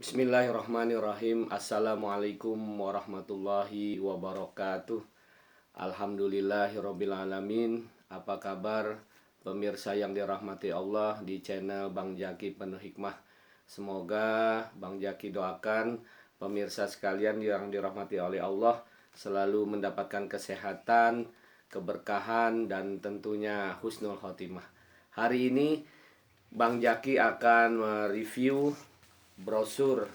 Bismillahirrahmanirrahim. Assalamualaikum warahmatullahi wabarakatuh. Alhamdulillahirrabbilalamin. Apa kabar pemirsa yang dirahmati Allah di channel Bang Jaki Penuh Hikmah. Semoga Bang Jaki doakan pemirsa sekalian yang dirahmati oleh Allah selalu mendapatkan kesehatan, keberkahan, dan tentunya husnul khotimah. Hari ini Bang Jaki akan mereview brosur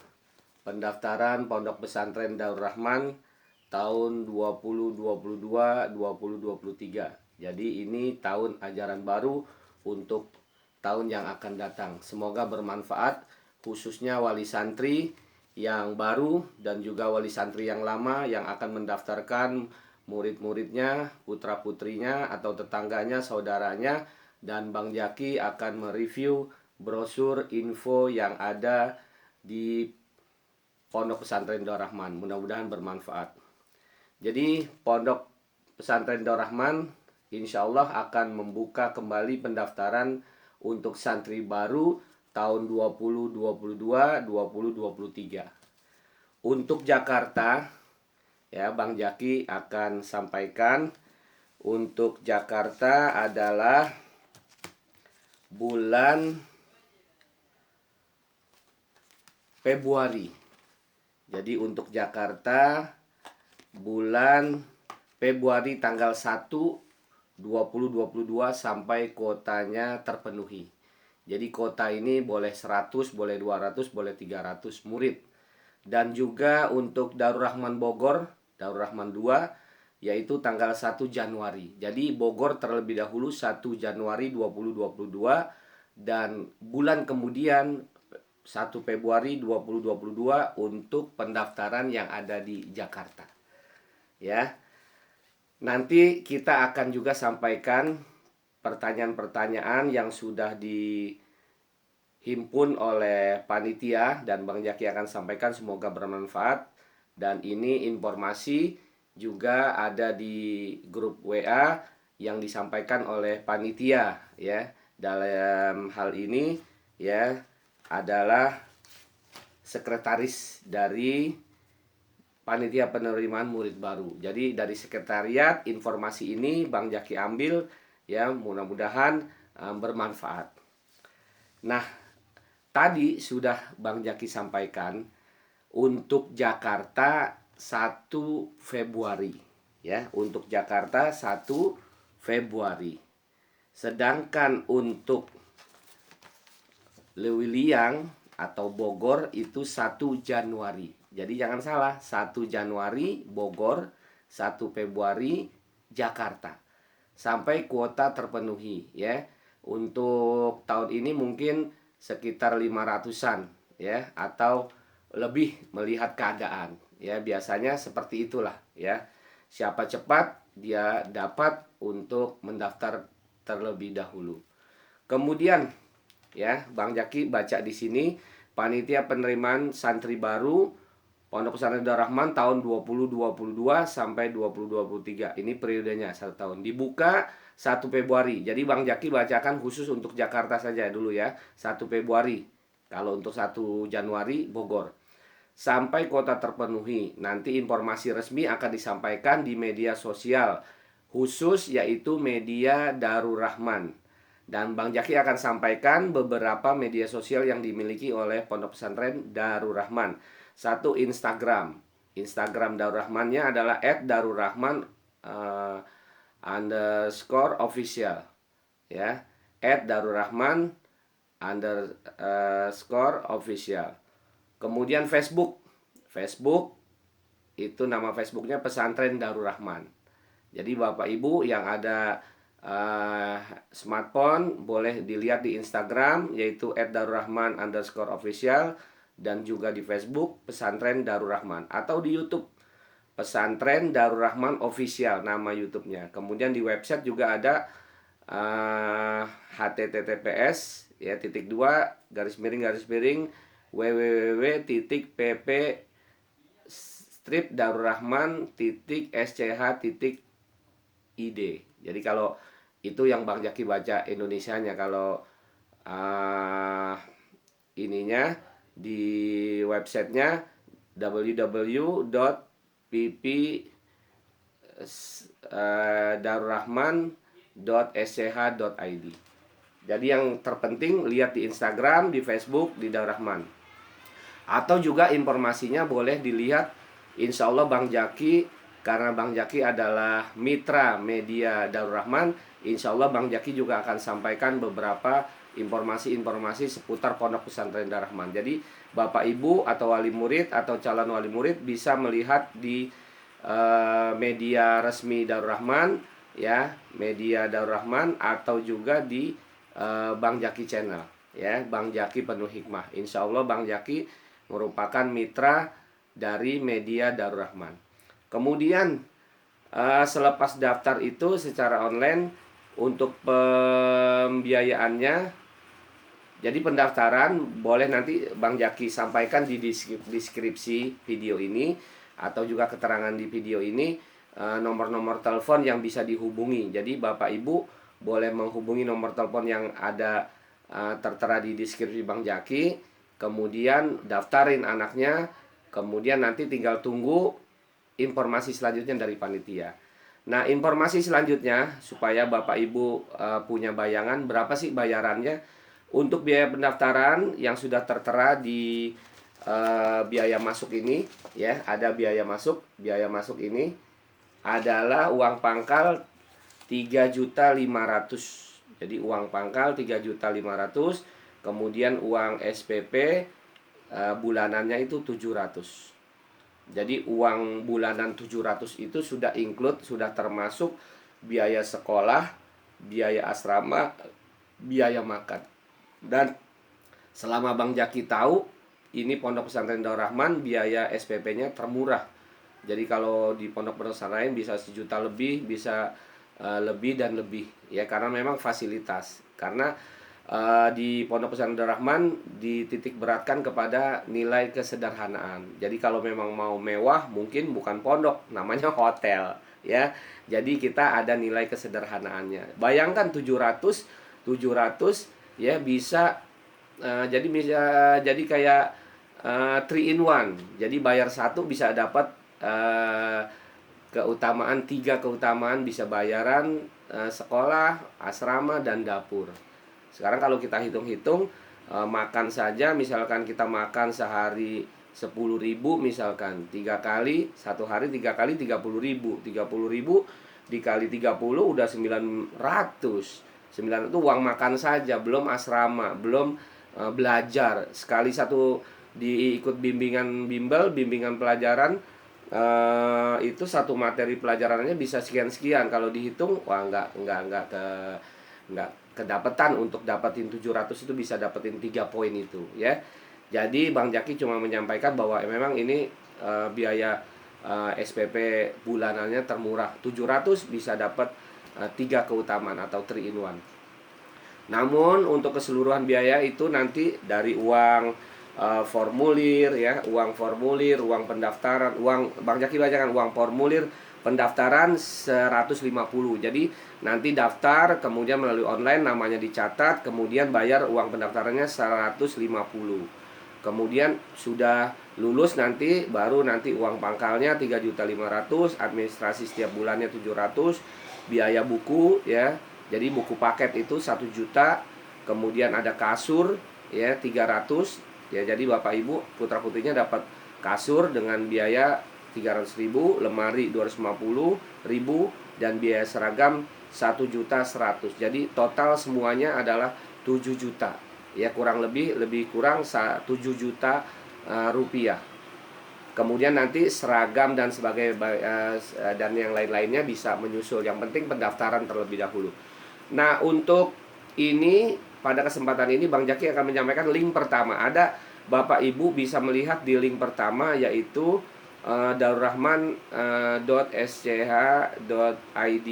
pendaftaran Pondok Pesantren Darul Rahman tahun 2022-2023. Jadi ini tahun ajaran baru untuk tahun yang akan datang. Semoga bermanfaat khususnya wali santri yang baru dan juga wali santri yang lama yang akan mendaftarkan murid-muridnya, putra-putrinya atau tetangganya, saudaranya, dan Bang Jaki akan mereview brosur info yang ada di Pondok Pesantren Darul Rahman. Mudah-mudahan bermanfaat. Jadi Pondok Pesantren Darul Rahman insya Allah akan membuka kembali pendaftaran untuk santri baru tahun 2022-2023. Untuk Jakarta, ya Bang Jaki akan sampaikan untuk Jakarta adalah bulan Februari. Jadi untuk Jakarta bulan Februari tanggal 1 2022 sampai kuotanya terpenuhi. Jadi kota ini boleh 100, boleh 200, boleh 300 murid. Dan juga untuk Darul Rahman Bogor, Darul Rahman 2 yaitu tanggal 1 Januari. Jadi Bogor terlebih dahulu 1 Januari 2022 dan bulan kemudian 1 Februari 2022 untuk pendaftaran yang ada di Jakarta. Ya. Nanti kita akan juga sampaikan pertanyaan-pertanyaan yang sudah dihimpun oleh panitia dan Bang Jaki akan sampaikan, semoga bermanfaat. Dan ini informasi juga ada di grup WA yang disampaikan oleh panitia, ya. Dalam hal ini ya adalah sekretaris dari panitia penerimaan murid baru. Jadi dari sekretariat informasi ini Bang Jaki ambil, ya, mudah-mudahan bermanfaat. Nah, tadi sudah Bang Jaki sampaikan untuk Jakarta 1 Februari, ya, untuk Jakarta 1 Februari. Sedangkan untuk Lewiliang atau Bogor itu 1 Januari. Jadi jangan salah, 1 Januari Bogor, 1 Februari Jakarta. Sampai kuota terpenuhi, ya. Untuk tahun ini mungkin sekitar 500-an, ya, atau lebih melihat keadaan. Ya, biasanya seperti itulah, ya. Siapa cepat dia dapat untuk mendaftar terlebih dahulu. Kemudian ya, Bang Jaki baca di sini panitia penerimaan santri baru Pondok Pesantren Darul Rahman tahun 2022 sampai 2023. Ini periodenya 1 tahun. Dibuka 1 Februari. Jadi Bang Jaki bacakan khusus untuk Jakarta saja dulu ya. 1 Februari. Kalau untuk 1 Januari Bogor. Sampai kota terpenuhi. Nanti informasi resmi akan disampaikan di media sosial khusus yaitu media Darul Rahman. Dan Bang Jaki akan sampaikan beberapa media sosial yang dimiliki oleh Pondok Pesantren Darul Rahman. 1 Instagram. Instagram Darul Rahmannya adalah @darulrahman underscore official. Ya, @darulrahman underscore official. Kemudian Facebook. Facebook itu nama Facebooknya Pesantren Darul Rahman. Jadi Bapak Ibu yang ada smartphone boleh dilihat di Instagram yaitu @darulrahman underscore official dan juga di Facebook Pesantren Darul Rahman atau di YouTube Pesantren Darul Rahman official nama YouTube-nya. Kemudian di website juga ada https ya /2 www.pp-darulrahman.sch.id. Jadi kalau itu yang Bang Jaki baca Indonesianya, kalau ininya di websitenya www.pp darurrahman.sch.id. Jadi yang terpenting lihat di Instagram, di Facebook, di Darur Rahman. Atau juga informasinya boleh dilihat, insya Allah Bang Jaki, karena Bang Jaki adalah mitra media Darur Rahman, insya Allah Bang Jaki juga akan sampaikan beberapa informasi-informasi seputar Pondok Pesantren Darur Rahman. Jadi Bapak Ibu atau wali murid atau calon wali murid bisa melihat di media resmi Darur Rahman, ya, media Darur Rahman, atau juga di Bang Jaki Channel, ya, Bang Jaki Penuh Hikmah. Insya Allah Bang Jaki merupakan mitra dari media Darur Rahman. Kemudian selepas daftar itu secara online, untuk pembiayaannya, jadi pendaftaran boleh nanti Bang Jaki sampaikan di deskripsi video ini, atau juga keterangan di video ini, nomor-nomor telepon yang bisa dihubungi. Jadi Bapak Ibu boleh menghubungi nomor telepon yang ada tertera di deskripsi Bang Jaki, kemudian daftarin anaknya, kemudian nanti tinggal tunggu informasi selanjutnya dari panitia. Nah, informasi selanjutnya supaya Bapak Ibu punya bayangan berapa sih bayarannya untuk biaya pendaftaran yang sudah tertera di biaya masuk ini, ya, ada biaya masuk. Biaya masuk ini adalah uang pangkal 3.500.000. Jadi uang pangkal 3.500.000. Kemudian uang SPP bulanannya itu 700. Jadi uang bulanan 700 itu sudah include, sudah termasuk biaya sekolah, biaya asrama, biaya makan. Dan selama Bang Jaki tahu, ini Pondok Pesantren Darur Rahman biaya SPP-nya termurah. Jadi kalau di pondok pesantren lain bisa 1 juta lebih, bisa lebih dan lebih, ya, karena memang fasilitas. Karena di Pondok Pesantren Darur Rahman dititik beratkan kepada nilai kesederhanaan. Jadi kalau memang mau mewah, mungkin bukan pondok, namanya hotel, ya. Jadi kita ada nilai kesederhanaannya. Bayangkan 700 ya, bisa jadi bisa jadi kayak 3 in 1. Jadi bayar satu bisa dapat keutamaan, 3 keutamaan, bisa bayaran sekolah, asrama, dan dapur. Sekarang kalau kita hitung-hitung, makan saja, misalkan kita makan sehari 10.000, misalkan 3 kali, 1 hari 3 kali 30.000. 30.000 dikali 30 udah 900. 900 itu uang makan saja, belum asrama, belum belajar. Sekali satu diikut bimbingan bimbel, bimbingan pelajaran, itu satu materi pelajarannya bisa sekian-sekian. Kalau dihitung, wah nggak kedapatan. Untuk dapetin 700 itu bisa dapetin 3 poin itu, ya. Jadi Bang Jaki cuma menyampaikan bahwa memang ini biaya SPP bulanannya termurah. 700 bisa dapat 3 keutamaan atau 3 in 1. Namun untuk keseluruhan biaya itu nanti dari uang formulir, ya, uang formulir, uang pendaftaran, uang Bang Jaki bacakan, uang formulir pendaftaran 150. Jadi nanti daftar, kemudian melalui online namanya dicatat, kemudian bayar uang pendaftarannya 150. Kemudian sudah lulus nanti baru nanti uang pangkalnya 3.500.000, administrasi setiap bulannya 700, biaya buku, ya. Jadi buku paket itu 1 juta, kemudian ada kasur, ya, 300. Ya, jadi Bapak Ibu putra-putrinya dapat kasur dengan biaya 300.000, lemari 250.000, dan biaya seragam 1.100.000. Jadi total semuanya adalah 7 juta. Ya, kurang lebih kurang 7 juta rupiah. Kemudian nanti seragam dan dan yang lain-lainnya bisa menyusul. Yang penting pendaftaran terlebih dahulu. Nah, untuk ini pada kesempatan ini Bang Jaki akan menyampaikan link pertama. Ada, Bapak Ibu bisa melihat di link pertama, yaitu darurrahman.sch.id.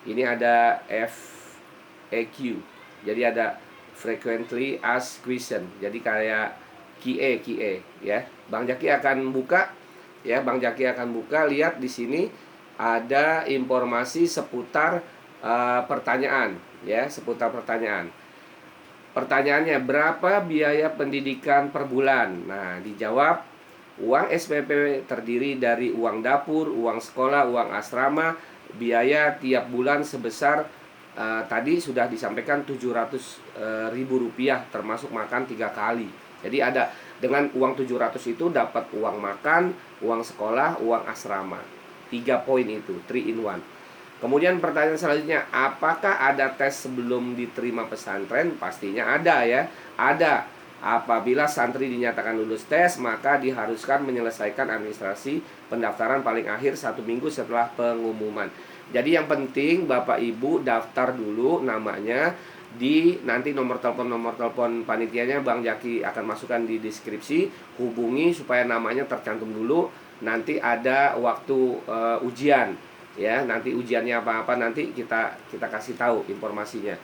Ini ada FAQ. Jadi ada frequently asked question. Jadi kayak QA, ya. Bang Jaki akan buka, ya, Bang Jaki akan buka, lihat di sini ada informasi seputar pertanyaan, ya, seputar pertanyaan. Pertanyaannya, berapa biaya pendidikan per bulan? Nah, dijawab, uang SPP terdiri dari uang dapur, uang sekolah, uang asrama, biaya tiap bulan sebesar tadi sudah disampaikan 700.000 rupiah termasuk makan 3 kali. Jadi ada dengan uang 700 itu dapat uang makan, uang sekolah, uang asrama. 3 poin itu, 3 in 1. Kemudian pertanyaan selanjutnya, apakah ada tes sebelum diterima pesantren? Pastinya ada ya, ada. Apabila santri dinyatakan lulus tes, maka diharuskan menyelesaikan administrasi pendaftaran paling akhir 1 minggu setelah pengumuman. Jadi yang penting Bapak Ibu daftar dulu namanya di nanti nomor telepon panitianya Bang Jaki akan masukkan di deskripsi, hubungi supaya namanya tercantum dulu. Nanti ada waktu ujian ya, nanti ujiannya apa nanti kita kasih tahu informasinya.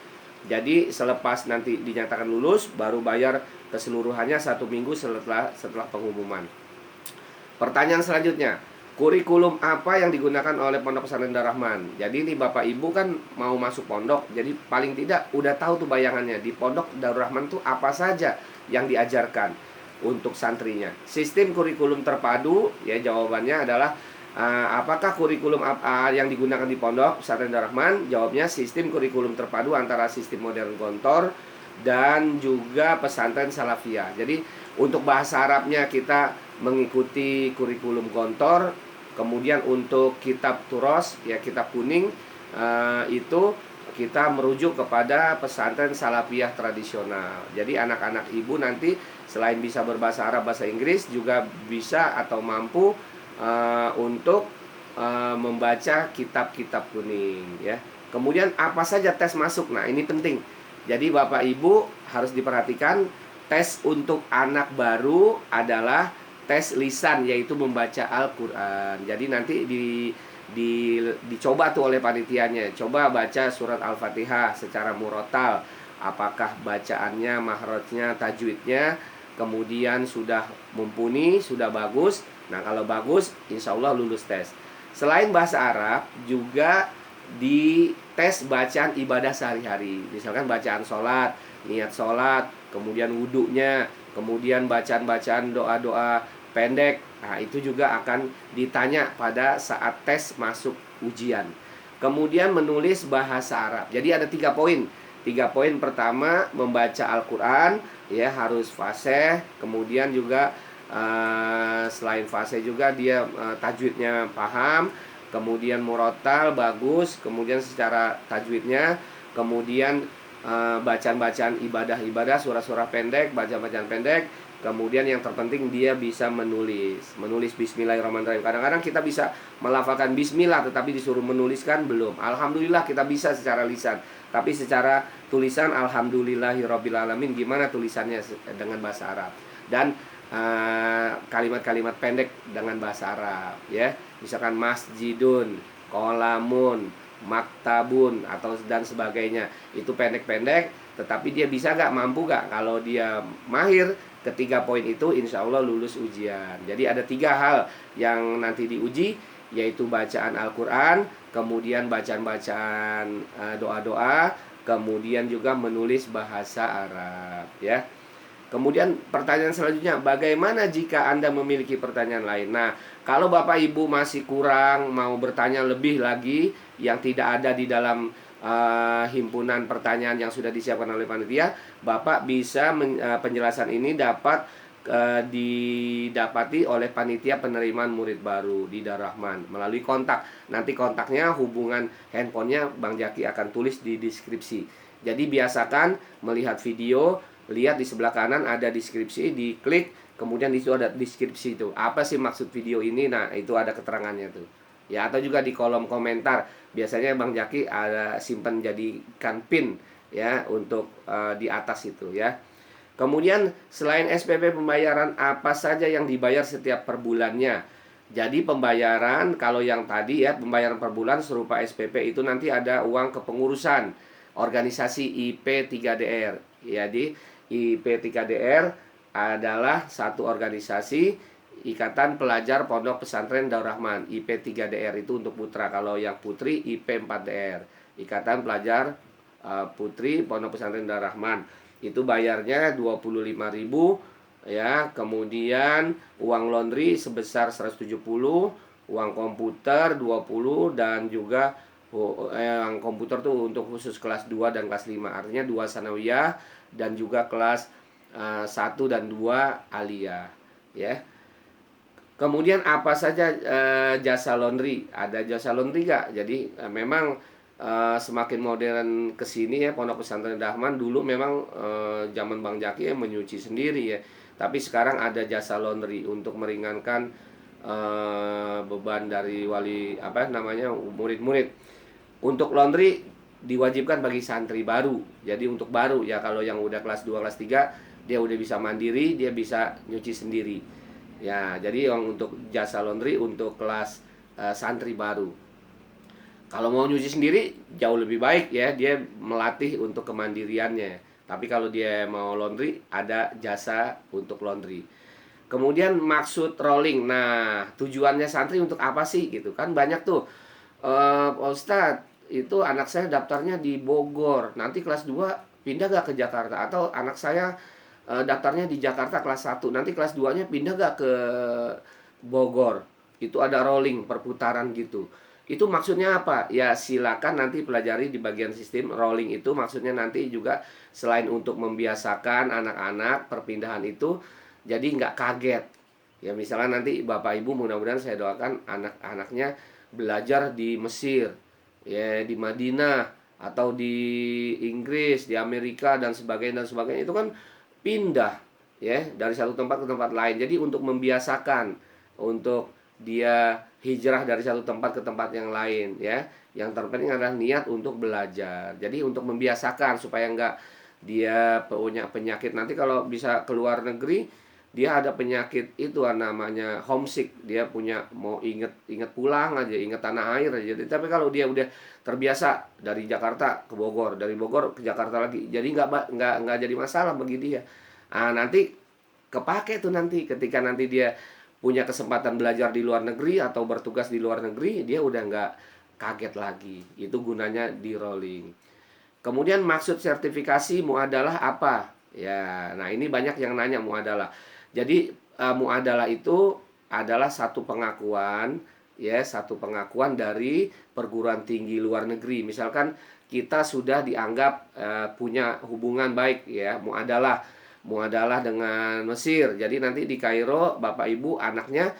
Jadi selepas nanti dinyatakan lulus baru bayar keseluruhannya 1 minggu setelah pengumuman. Pertanyaan selanjutnya, kurikulum apa yang digunakan oleh Pondok Pesantren Darul Rahman? Jadi ini Bapak Ibu kan mau masuk pondok, jadi paling tidak udah tahu tuh bayangannya di Pondok Darul Rahman tuh apa saja yang diajarkan untuk santrinya. Sistem kurikulum terpadu, ya jawabannya adalah apakah kurikulum yang digunakan di Pondok Pesantren Darul Rahman? Jawabnya sistem kurikulum terpadu antara sistem modern Gontor dan juga pesantren Salafiyah. Jadi untuk bahasa Arabnya kita mengikuti kurikulum Gontor. Kemudian untuk kitab Turos, ya kitab kuning, itu kita merujuk kepada pesantren Salafiyah tradisional. Jadi anak-anak ibu nanti selain bisa berbahasa Arab, bahasa Inggris juga bisa atau mampu untuk membaca kitab-kitab kuning ya. Kemudian apa saja tes masuk? Nah, ini penting. Jadi Bapak Ibu harus diperhatikan, tes untuk anak baru adalah tes lisan, yaitu membaca Al-Qur'an. Jadi nanti dicoba tuh oleh panitianya. Coba baca surat Al-Fatihah secara murotal. Apakah bacaannya, mahrajnya, tajwidnya kemudian sudah mumpuni, sudah bagus. Nah, kalau bagus, insya Allah lulus tes. Selain bahasa Arab, juga di tes bacaan ibadah sehari-hari. Misalkan bacaan sholat, niat sholat, kemudian wudhunya, kemudian bacaan-bacaan doa-doa pendek. Nah, itu juga akan ditanya pada saat tes masuk ujian. Kemudian menulis bahasa Arab. Jadi ada 3 poin. 3 poin pertama, membaca Al-Quran, ya harus fasih. Kemudian juga selain fasih juga dia tajwidnya paham, kemudian murotal bagus, kemudian secara tajwidnya, kemudian bacaan-bacaan ibadah-ibadah, surah-surah pendek, bacaan-bacaan pendek, kemudian yang terpenting dia bisa menulis Bismillahirrahmanirrahim. Kadang-kadang kita bisa melafalkan Bismillah tetapi disuruh menuliskan belum. Alhamdulillah kita bisa secara lisan, tapi secara tulisan Alhamdulillahirrabbilalamin, gimana tulisannya dengan bahasa Arab. Dan kalimat-kalimat pendek dengan bahasa Arab ya, misalkan masjidun, kolamun, maktabun atau dan sebagainya, itu pendek-pendek tetapi dia bisa gak, mampu gak? Kalau dia mahir ketiga poin itu, insya Allah lulus ujian. Jadi ada 3 hal yang nanti diuji, yaitu bacaan Al-Quran, kemudian bacaan-bacaan doa-doa, kemudian juga menulis bahasa Arab ya. Kemudian pertanyaan selanjutnya, bagaimana jika Anda memiliki pertanyaan lain? Nah, kalau Bapak Ibu masih kurang, mau bertanya lebih lagi yang tidak ada di dalam himpunan pertanyaan yang sudah disiapkan oleh panitia, Bapak bisa penjelasan ini dapat didapati oleh panitia penerimaan murid baru di Darul Rahman melalui kontak. Nanti kontaknya, hubungan handphonenya Bang Jaki akan tulis di deskripsi. Jadi biasakan melihat video, lihat di sebelah kanan ada deskripsi, diklik, kemudian di situ ada deskripsi itu. Apa sih maksud video ini? Nah, itu ada keterangannya tuh. Ya, atau juga di kolom komentar. Biasanya Bang Jaki ada simpan jadikan pin ya untuk di atas itu ya. Kemudian selain SPP pembayaran apa saja yang dibayar setiap per bulannya? Jadi pembayaran kalau yang tadi ya, pembayaran per bulan serupa SPP itu nanti ada uang kepengurusan organisasi IP3DR. Jadi IP3DR adalah satu organisasi Ikatan Pelajar Pondok Pesantren Darul Rahman. IP3DR itu untuk putra, kalau yang putri IP4DR, Ikatan Pelajar Putri Pondok Pesantren Darul Rahman. itu bayarnya 25.000 ya. Kemudian uang laundry sebesar 170, uang komputer 20, dan juga yang komputer tuh untuk khusus kelas 2 dan kelas 5. Artinya 2 sanawiyah dan juga kelas 1 dan 2 aliyah ya. Kemudian apa saja jasa laundry? Ada jasa laundry gak? Jadi memang semakin modern kesini ya Pondok Pesantren Dahman. Dulu memang zaman Bang Jaki ya menyuci sendiri ya. Tapi sekarang ada jasa laundry untuk meringankan beban dari wali apa namanya murid-murid. Untuk laundry diwajibkan bagi santri baru. Jadi untuk baru ya, kalau yang udah kelas 2 kelas 3 dia udah bisa mandiri, dia bisa nyuci sendiri. Ya, jadi yang untuk jasa laundry untuk kelas santri baru. Kalau mau nyuci sendiri jauh lebih baik ya, dia melatih untuk kemandiriannya. Tapi kalau dia mau laundry, ada jasa untuk laundry. Kemudian maksud rolling. Nah, tujuannya santri untuk apa sih gitu kan? Banyak tuh. Pak Ustadz, itu anak saya daftarnya di Bogor. Nanti kelas 2 pindah gak ke Jakarta? Atau anak saya daftarnya di Jakarta kelas 1, nanti kelas 2-nya pindah gak ke Bogor? Itu ada rolling, perputaran gitu. Itu maksudnya apa? Ya silakan nanti pelajari di bagian sistem. Rolling itu maksudnya nanti juga selain untuk membiasakan anak-anak perpindahan itu, jadi nggak kaget. Ya misalnya nanti Bapak Ibu, mudah-mudahan saya doakan anak-anaknya belajar di Mesir, ya di Madinah, atau di Inggris, di Amerika dan sebagainya dan sebagainya. Itu kan pindah ya dari satu tempat ke tempat lain. Jadi untuk membiasakan, untuk dia hijrah dari satu tempat ke tempat yang lain ya. Yang terpenting adalah niat untuk belajar. Jadi untuk membiasakan supaya enggak dia punya penyakit nanti kalau bisa keluar negeri, dia ada penyakit itu namanya homesick. Dia punya mau inget pulang aja, inget tanah air aja. Tapi kalau dia udah terbiasa dari Jakarta ke Bogor, dari Bogor ke Jakarta lagi, jadi nggak jadi masalah bagi dia. Nanti kepake tuh nanti ketika nanti dia punya kesempatan belajar di luar negeri atau bertugas di luar negeri, dia udah nggak kaget lagi. Itu gunanya di rolling. Kemudian maksud sertifikasi muadalah apa? Ya, nah ini banyak yang nanya muadalah. Jadi muadalah itu adalah satu pengakuan ya, satu pengakuan dari perguruan tinggi luar negeri. Misalkan kita sudah dianggap punya hubungan baik ya, muadalah dengan Mesir. Jadi nanti di Kairo Bapak Ibu anaknya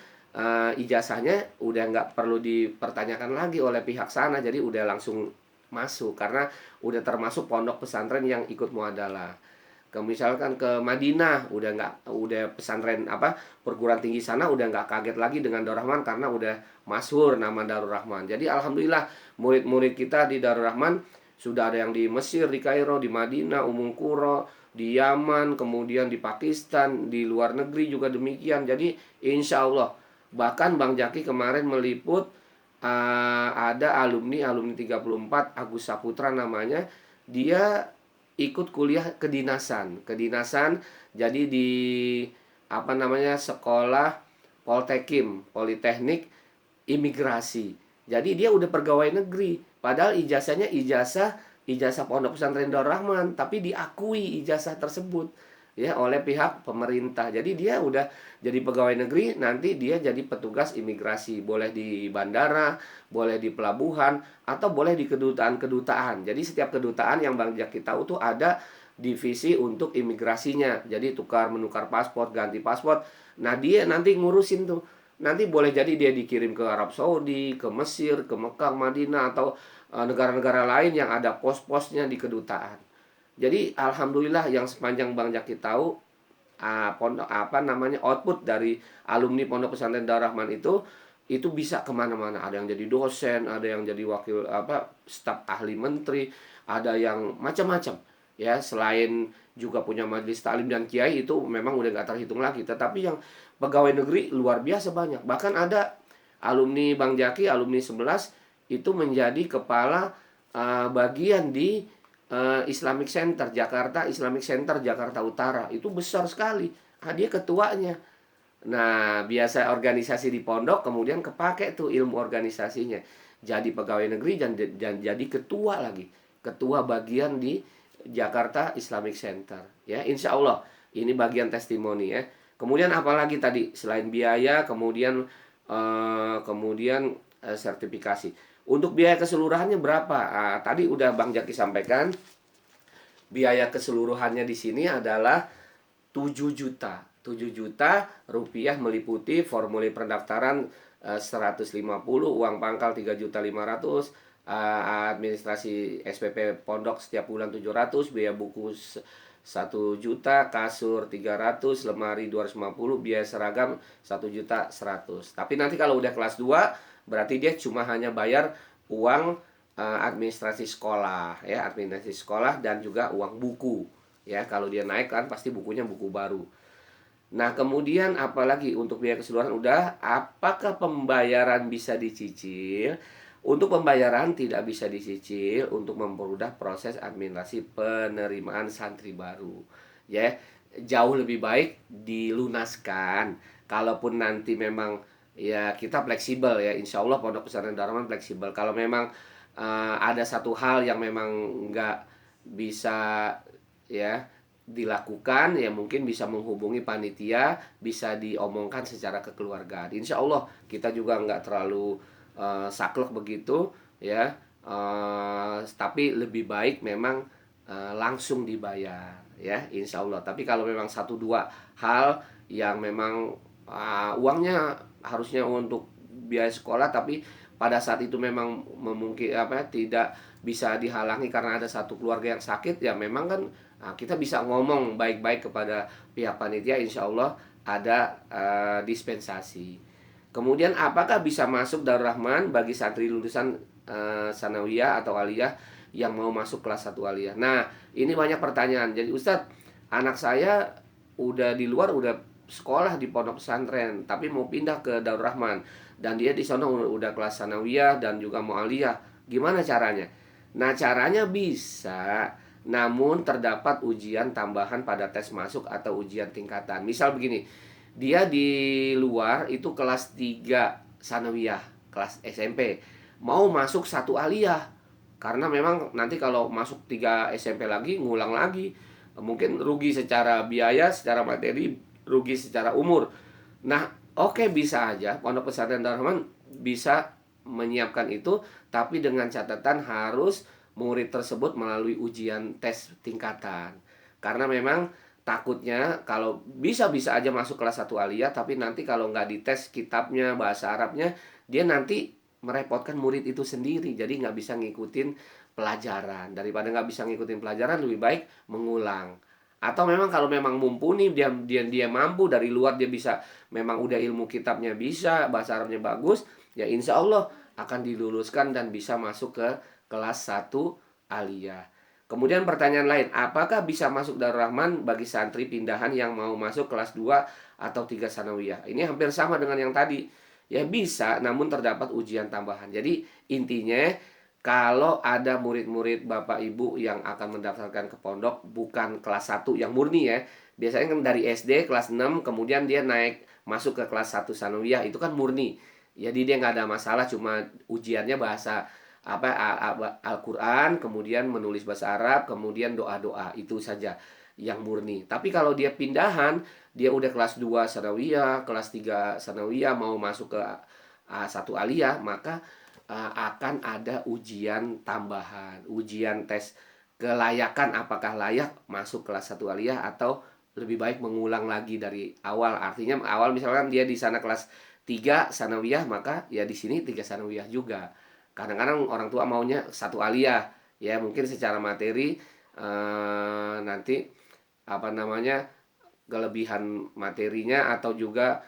ijazahnya udah nggak perlu dipertanyakan lagi oleh pihak sana, jadi udah langsung masuk karena udah termasuk pondok pesantren yang ikut muadalah. Misalkan ke Madinah udah pesantren apa perguruan tinggi sana udah nggak kaget lagi dengan Darul Rahman karena udah masyhur nama Darul Rahman. Jadi alhamdulillah murid-murid kita di Darul Rahman sudah ada yang di Mesir, di Kairo, di Madinah, Qura, di Yaman, kemudian di Pakistan, di luar negeri juga demikian. Jadi insya Allah, bahkan Bang Jaki kemarin meliput ada alumni 34 Agus Saputra namanya, dia ikut kuliah kedinasan, jadi di apa namanya sekolah Politeknik Imigrasi. Jadi dia udah pegawai negeri, padahal ijazahnya ijazah Pondok Pesantren Darul Rahman, tapi diakui ijazah tersebut ya oleh pihak pemerintah. Jadi dia udah jadi pegawai negeri, nanti dia jadi petugas imigrasi, boleh di bandara, boleh di pelabuhan, atau boleh di kedutaan. Jadi setiap kedutaan yang Bang Jaki tahu tuh ada divisi untuk imigrasinya. Jadi menukar paspor, ganti paspor. Nah, dia nanti ngurusin tuh. Nanti boleh jadi dia dikirim ke Arab Saudi, ke Mesir, ke Mekah, Madinah, atau negara-negara lain yang ada pos-posnya di kedutaan. Jadi alhamdulillah yang sepanjang Bang Jaki tahu output dari alumni Pondok Pesantren Darul Rahman itu bisa kemana-mana. Ada yang jadi dosen, ada yang jadi wakil staf ahli menteri, ada yang macam-macam ya. Selain juga punya majelis taklim dan kiai, itu memang udah nggak terhitung lagi. Tetapi yang pegawai negeri luar biasa banyak. Bahkan ada alumni Bang Jaki, alumni 11 itu menjadi kepala bagian di Islamic Center Jakarta Utara. Itu besar sekali. Dia ketuanya. Nah, biasa organisasi di pondok, kemudian kepake tuh ilmu organisasinya. Jadi pegawai negeri dan jadi ketua lagi. Ketua bagian di Jakarta Islamic Center. Ya, insya Allah ini bagian testimoni ya. Kemudian apalagi tadi selain biaya, kemudian sertifikasi. Untuk biaya keseluruhannya berapa? Tadi udah Bang Jaki sampaikan. Biaya keseluruhannya di sini adalah 7 juta. 7 juta rupiah meliputi formulir pendaftaran 150, uang pangkal 3.500.000, administrasi SPP pondok setiap bulan 700, biaya buku 1 juta, kasur 300, lemari 250, biaya seragam 1.100.000. Tapi nanti kalau udah kelas 2 berarti dia cuma hanya bayar uang administrasi sekolah ya, administrasi sekolah dan juga uang buku. Ya, kalau dia naik kan pasti bukunya buku baru. Nah, kemudian apalagi untuk biaya keseluruhan udah, apakah pembayaran bisa dicicil? Untuk pembayaran tidak bisa dicicil untuk mempermudah proses administrasi penerimaan santri baru. Ya, jauh lebih baik dilunaskan. Kalaupun nanti memang ya kita fleksibel ya, insya Allah Pondok Pesantren Darul Rahman fleksibel. Kalau memang ada satu hal yang memang nggak bisa ya dilakukan, ya mungkin bisa menghubungi panitia, bisa diomongkan secara kekeluargaan. Insya Allah kita juga nggak terlalu saklek begitu ya, tapi lebih baik memang langsung dibayar ya, insya Allah. Tapi kalau memang satu dua hal yang memang uangnya harusnya untuk biaya sekolah, tapi pada saat itu memang memungkin tidak bisa dihalangi karena ada satu keluarga yang sakit, ya memang kan kita bisa ngomong baik-baik kepada pihak panitia, insya Allah ada dispensasi. Kemudian apakah bisa masuk Darul Rahman bagi santri lulusan sanawiyah atau aliyah yang mau masuk kelas 1 aliyah? Nah, ini banyak pertanyaan. Jadi Ustadz, anak saya udah di luar, udah sekolah di pondok pesantren, tapi mau pindah ke Darul Rahman, dan dia di sana udah kelas sanawiyah dan juga mau aliyah. Gimana caranya? Nah, caranya bisa, namun terdapat ujian tambahan pada tes masuk atau ujian tingkatan. Misal begini, dia di luar itu kelas 3 sanawiyah, kelas SMP, mau masuk 1 aliyah. Karena memang nanti kalau masuk 3 SMP lagi, ngulang lagi. Mungkin rugi secara biaya, secara materi, rugi secara umur. Nah, oke, bisa aja Pondok Pesantren Darul Rahman bisa menyiapkan itu, tapi dengan catatan harus murid tersebut melalui ujian tes tingkatan. Karena memang takutnya kalau bisa-bisa aja masuk kelas 1 aliyah, tapi nanti kalau nggak dites kitabnya, bahasa Arabnya, dia nanti merepotkan murid itu sendiri. Jadi nggak bisa ngikutin pelajaran. Daripada nggak bisa ngikutin pelajaran, lebih baik mengulang. Atau memang kalau memang mumpuni, dia mampu, dari luar dia bisa, memang udah ilmu kitabnya bisa, bahasa Arabnya bagus, ya insya Allah akan diluluskan dan bisa masuk ke kelas 1 aliyah. Kemudian pertanyaan lain, apakah bisa masuk Darul Rahman bagi santri pindahan yang mau masuk kelas 2 atau 3 sanawiyah? Ini hampir sama dengan yang tadi. Ya bisa, namun terdapat ujian tambahan. Jadi intinya, kalau ada murid-murid Bapak Ibu yang akan mendaftarkan ke pondok bukan kelas 1 yang murni ya. Biasanya kan dari SD kelas 6 kemudian dia naik masuk ke kelas 1 sanawiyah, itu kan murni. Jadi dia nggak ada masalah, cuma ujiannya bahasa Al-Qur'an, kemudian menulis bahasa Arab, kemudian doa-doa, itu saja yang murni. Tapi kalau dia pindahan, dia udah kelas 2 sanawiyah, kelas 3 sanawiyah, mau masuk ke 1 aliyah, maka akan ada ujian tambahan, ujian tes kelayakan, apakah layak masuk kelas 1 aliyah atau lebih baik mengulang lagi dari awal. Artinya awal misalkan dia di sana kelas 3 sanawiyah, maka ya di sini 3 sanawiyah juga. Kadang-kadang orang tua maunya 1 aliyah, ya mungkin secara materi nanti kelebihan materinya atau juga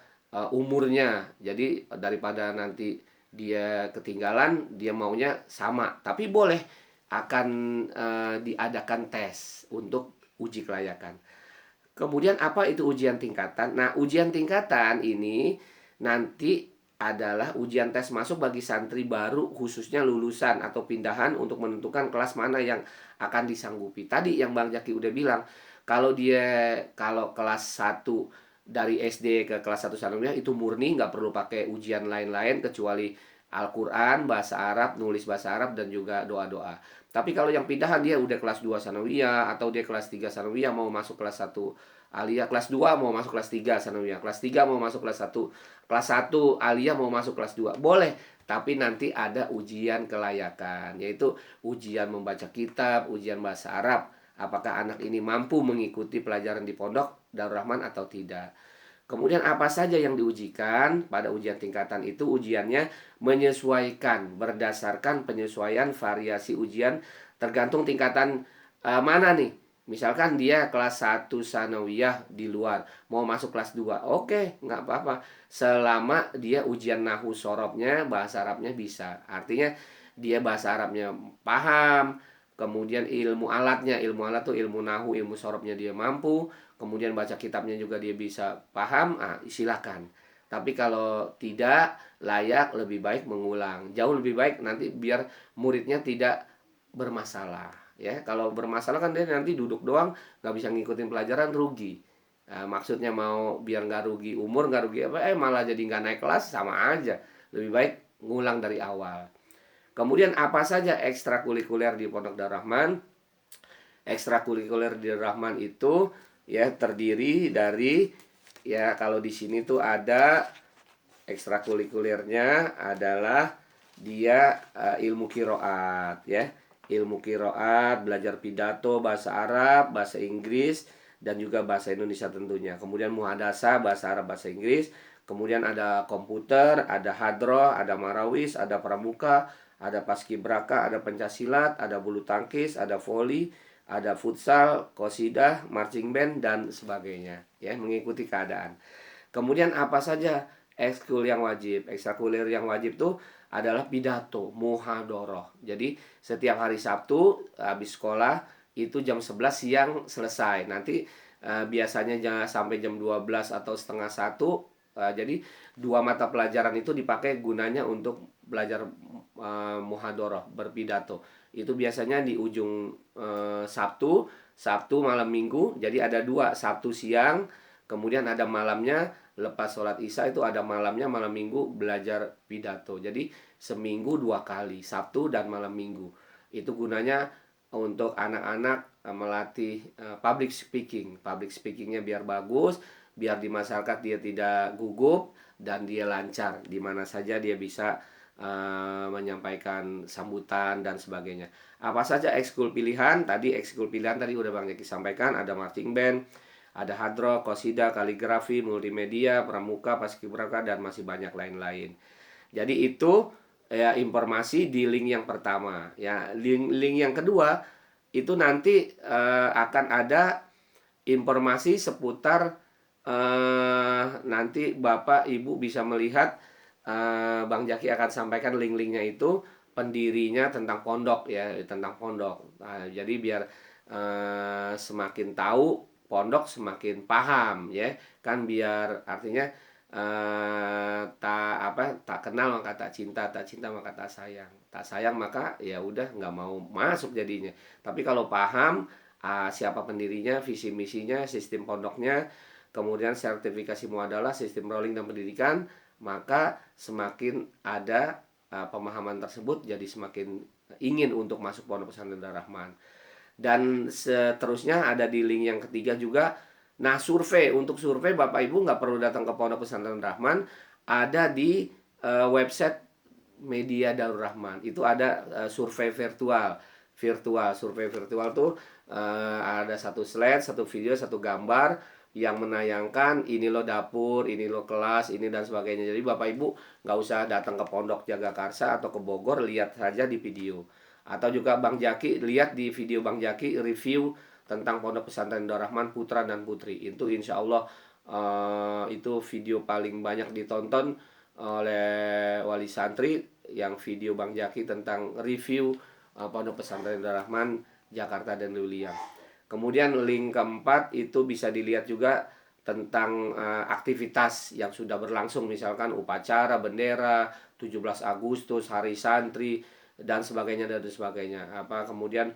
umurnya. Jadi daripada nanti dia ketinggalan, dia maunya sama. Tapi boleh akan diadakan tes untuk uji kelayakan. Kemudian apa itu ujian tingkatan? Nah, ujian tingkatan ini nanti adalah ujian tes masuk bagi santri baru, khususnya lulusan atau pindahan, untuk menentukan kelas mana yang akan disanggupi. Tadi yang Bang Jaki udah bilang, kalau kelas 1 dari SD ke kelas 1 sanawiyah itu murni, nggak perlu pakai ujian lain-lain kecuali Al-Quran, bahasa Arab, nulis bahasa Arab, dan juga doa-doa. Tapi kalau yang pindahan dia udah kelas 2 sanawiyah, atau dia kelas 3 sanawiyah mau masuk kelas 1 aliyah, kelas 2 mau masuk kelas 3 sanawiyah, kelas 3 mau masuk kelas 1, kelas 1 aliyah mau masuk kelas 2, boleh. Tapi nanti ada ujian kelayakan, yaitu ujian membaca kitab, ujian bahasa Arab. Apakah anak ini mampu mengikuti pelajaran di pondok Darul Rahman atau tidak. Kemudian apa saja yang diujikan pada ujian tingkatan itu, ujiannya menyesuaikan berdasarkan penyesuaian variasi ujian tergantung tingkatan mana nih. Misalkan dia kelas 1 sanawiyah di luar, mau masuk kelas 2, oke, nggak apa-apa. Selama dia ujian nahu sorobnya, bahasa Arabnya bisa. Artinya dia bahasa Arabnya paham, kemudian ilmu alat tuh ilmu nahu, ilmu sorobnya dia mampu, kemudian baca kitabnya juga dia bisa paham, silakan. Tapi kalau tidak layak, lebih baik mengulang. Jauh lebih baik nanti biar muridnya tidak bermasalah. Ya, kalau bermasalah kan dia nanti duduk doang, nggak bisa ngikutin pelajaran, rugi. Nah, maksudnya mau biar nggak rugi umur, nggak rugi apa, malah jadi nggak naik kelas, sama aja. Lebih baik ngulang dari awal. Kemudian apa saja ekstrakurikuler di Pondok Darul Rahman? Ekstrakurikuler di Darul Rahman itu ya terdiri dari, ya kalau di sini tuh ada ekstrakurikulernya adalah dia ilmu kiroat, ya. Ilmu kiroat, belajar pidato, bahasa Arab, bahasa Inggris, dan juga bahasa Indonesia tentunya. Kemudian muhadasah, bahasa Arab, bahasa Inggris. Kemudian ada komputer, ada hadroh, ada marawis, ada pramuka, ada paskibraka, ada pencaksilat, ada bulu tangkis, ada voli, ada futsal, qosidah, marching band, dan sebagainya, ya, mengikuti keadaan. Kemudian apa saja ekskul yang wajib? Ekstrakurikuler yang wajib tuh adalah pidato, muhadoroh. Jadi setiap hari Sabtu habis sekolah itu jam 11 siang selesai. Nanti biasanya jangan sampai jam 12 atau setengah satu. Jadi dua mata pelajaran itu dipakai gunanya untuk belajar muhadoroh, berpidato. Itu biasanya di ujung Sabtu malam Minggu. Jadi ada dua, Sabtu siang, kemudian ada malamnya. Lepas sholat isya itu ada malamnya, malam Minggu belajar pidato. Jadi seminggu dua kali, Sabtu dan malam Minggu. Itu gunanya untuk anak-anak melatih public speaking. Public speakingnya biar bagus, biar di masyarakat dia tidak gugup, dan dia lancar. Di mana saja dia bisa menyampaikan sambutan dan sebagainya. Apa saja ekskul pilihan? Tadi ekskul pilihan tadi udah Bang Jaki sampaikan, ada marching band, ada hadroh, qosidah, kaligrafi, multimedia, pramuka, paskibraka, dan masih banyak lain-lain. Jadi itu ya informasi di link yang pertama. Ya, link yang kedua itu nanti akan ada informasi seputar nanti Bapak Ibu bisa melihat, Bang Jaki akan sampaikan link-linknya itu, pendirinya tentang pondok, ya, tentang pondok. Nah, jadi biar semakin tahu pondok semakin paham, ya kan, biar artinya tak kenal maka tak cinta, tak cinta maka tak sayang maka ya udah nggak mau masuk jadinya. Tapi kalau paham siapa pendirinya, visi misinya, sistem pondoknya, kemudian sertifikasi muadalah, sistem rolling dan pendidikan, maka semakin ada pemahaman tersebut, jadi semakin ingin untuk masuk Pondok Pesantren Darul Rahman. Dan seterusnya ada di link yang ketiga juga. Nah, survei, untuk survei Bapak Ibu nggak perlu datang ke Pondok Pesantren Rahman, ada di website Media Darul Rahman. Itu ada survei virtual. Survei virtual tuh ada satu slide, satu video, satu gambar yang menayangkan ini lo dapur, ini lo kelas, ini dan sebagainya. Jadi Bapak Ibu nggak usah datang ke Pondok Jagakarsa atau ke Bogor, lihat saja di video. Atau juga Bang Jaki, lihat di video Bang Jaki review tentang Pondok Pesantren Darul Rahman Putra dan Putri. Itu insya Allah itu video paling banyak ditonton oleh wali santri, yang video Bang Jaki tentang review Pondok Pesantren Darul Rahman Jakarta dan Luliang. Kemudian link keempat itu bisa dilihat juga tentang aktivitas yang sudah berlangsung, misalkan upacara bendera 17 Agustus, hari santri, dan sebagainya dan sebagainya. Kemudian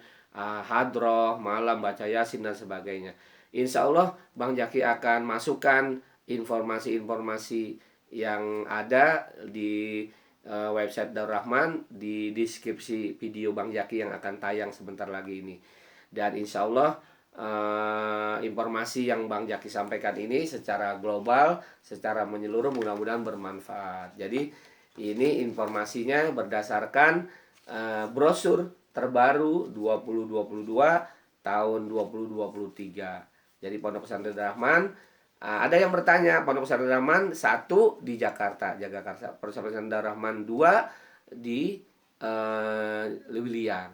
hadroh, malam baca yasin dan sebagainya. Insya Allah Bang Jaki akan masukkan informasi-informasi yang ada di website Darul Rahman di deskripsi video Bang Jaki yang akan tayang sebentar lagi ini. Dan insya Allah informasi yang Bang Jaki sampaikan ini secara global, secara menyeluruh mudah-mudahan bermanfaat. Jadi ini informasinya berdasarkan brosur terbaru 2022 tahun 2023. Jadi Pondok Pesantren Rahman, ada yang bertanya, Pondok Pesantren Rahman 1 di Jakarta, Pondok Pesantren Rahman 2 di Lewiliang.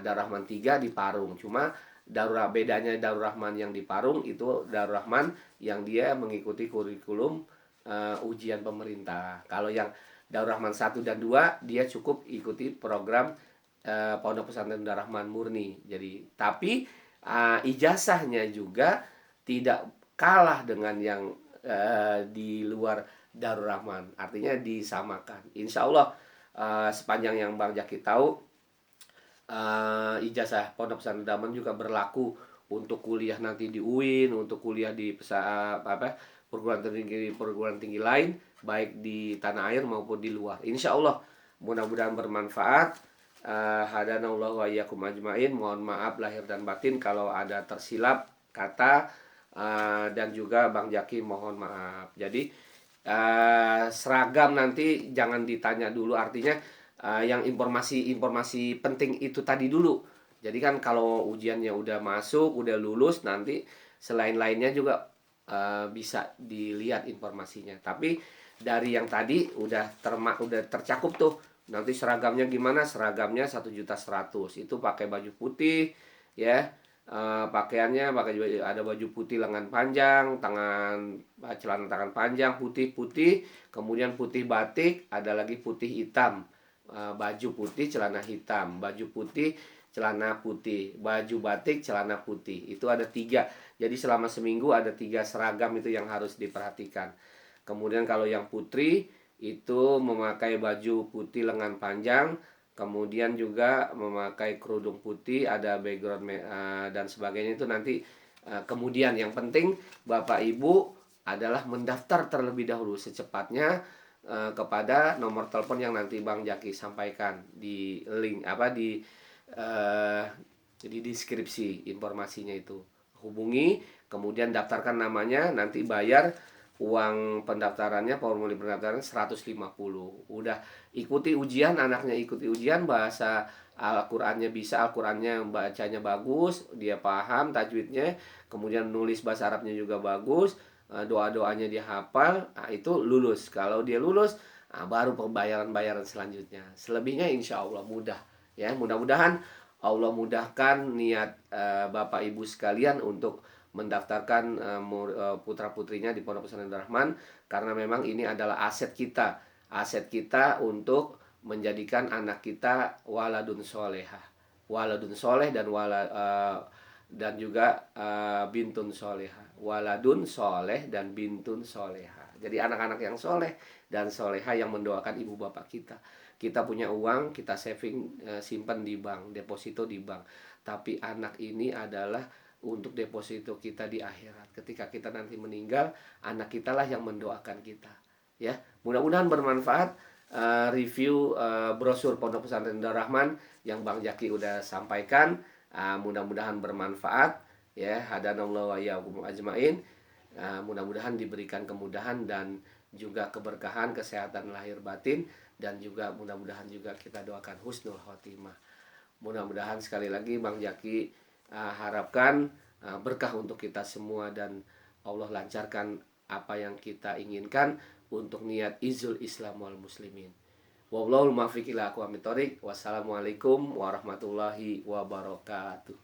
Darul Rahman 3 di Parung. Cuma bedanya Darul Rahman yang di Parung itu Darul Rahman yang dia mengikuti kurikulum ujian pemerintah. Kalau yang Darul Rahman 1 dan 2 dia cukup ikuti program Pondok Pesantren Darul Rahman murni. Jadi tapi ijazahnya juga tidak kalah dengan yang di luar Darul Rahman. Artinya disamakan. Insya Allah sepanjang yang Bang Jaki tahu, ijazah Pondok Pesantren Darul Rahman juga berlaku untuk kuliah nanti di UIN, untuk kuliah di perguruan tinggi lain, baik di tanah air maupun di luar. Insya Allah mudah-mudahan bermanfaat. Hadanallahu wa iyyakum ajmain. Mohon maaf lahir dan batin kalau ada tersilap kata, dan juga Bang Jaki mohon maaf. Jadi seragam nanti jangan ditanya dulu, artinya yang informasi penting itu tadi dulu. Jadi kan kalau ujiannya udah masuk, udah lulus, nanti selain lainnya juga bisa dilihat informasinya. Tapi dari yang tadi udah tercakup tuh. Nanti seragamnya gimana? Seragamnya 1.100.000. Itu pakai baju putih ya. Pakaiannya ada baju putih lengan panjang, celana tangan panjang putih, kemudian putih batik, ada lagi putih hitam. Baju putih, celana hitam, baju putih, celana putih, baju batik, celana putih. Itu ada 3. Jadi selama seminggu ada 3 seragam itu yang harus diperhatikan. Kemudian kalau yang putri itu memakai baju putih lengan panjang, kemudian juga memakai kerudung putih, ada background dan sebagainya. Itu nanti kemudian yang penting Bapak Ibu adalah mendaftar terlebih dahulu secepatnya kepada nomor telepon yang nanti Bang Jaki sampaikan di link di deskripsi informasinya itu. Hubungi, kemudian daftarkan namanya, nanti bayar uang pendaftarannya, formulir pendaftaran 150. Udah ikuti ujian, anaknya ikuti ujian, bahasa Al-Qur'annya bisa, Al-Qur'annya bacanya bagus, dia paham tajwidnya, kemudian nulis bahasa Arabnya juga bagus, doa-doanya dia hafal, itu lulus. Kalau dia lulus, baru pembayaran selanjutnya. Selebihnya insya Allah mudah. Ya, mudah-mudahan Allah mudahkan niat Bapak Ibu sekalian untuk mendaftarkan putra-putrinya di Pondok Pesantren Darul Rahman, karena memang ini adalah aset kita untuk menjadikan anak kita waladun soleh dan juga bintun soleha, waladun soleh dan bintun soleha. Jadi anak-anak yang soleh dan soleha yang mendoakan ibu bapak kita punya uang, kita saving, simpan di bank, deposito di bank, tapi anak ini adalah untuk deposito kita di akhirat. Ketika kita nanti meninggal, anak kita lah yang mendoakan kita. Ya, mudah-mudahan bermanfaat review brosur Pondok Pesantren Darul Rahman yang Bang Jaki udah sampaikan. Mudah-mudahan bermanfaat. Ya, hadanallahu wa iyyakum ajmain. Mudah-mudahan diberikan kemudahan dan juga keberkahan, kesehatan lahir batin, dan juga mudah-mudahan juga kita doakan husnul khotimah. Mudah-mudahan sekali lagi Bang Jaki harapkan berkah untuk kita semua, dan Allah lancarkan apa yang kita inginkan untuk niat izul Islam wal muslimin. Wallahul muwaffiq ila aqwamit thoriq. Wassalamualaikum warahmatullahi wabarakatuh.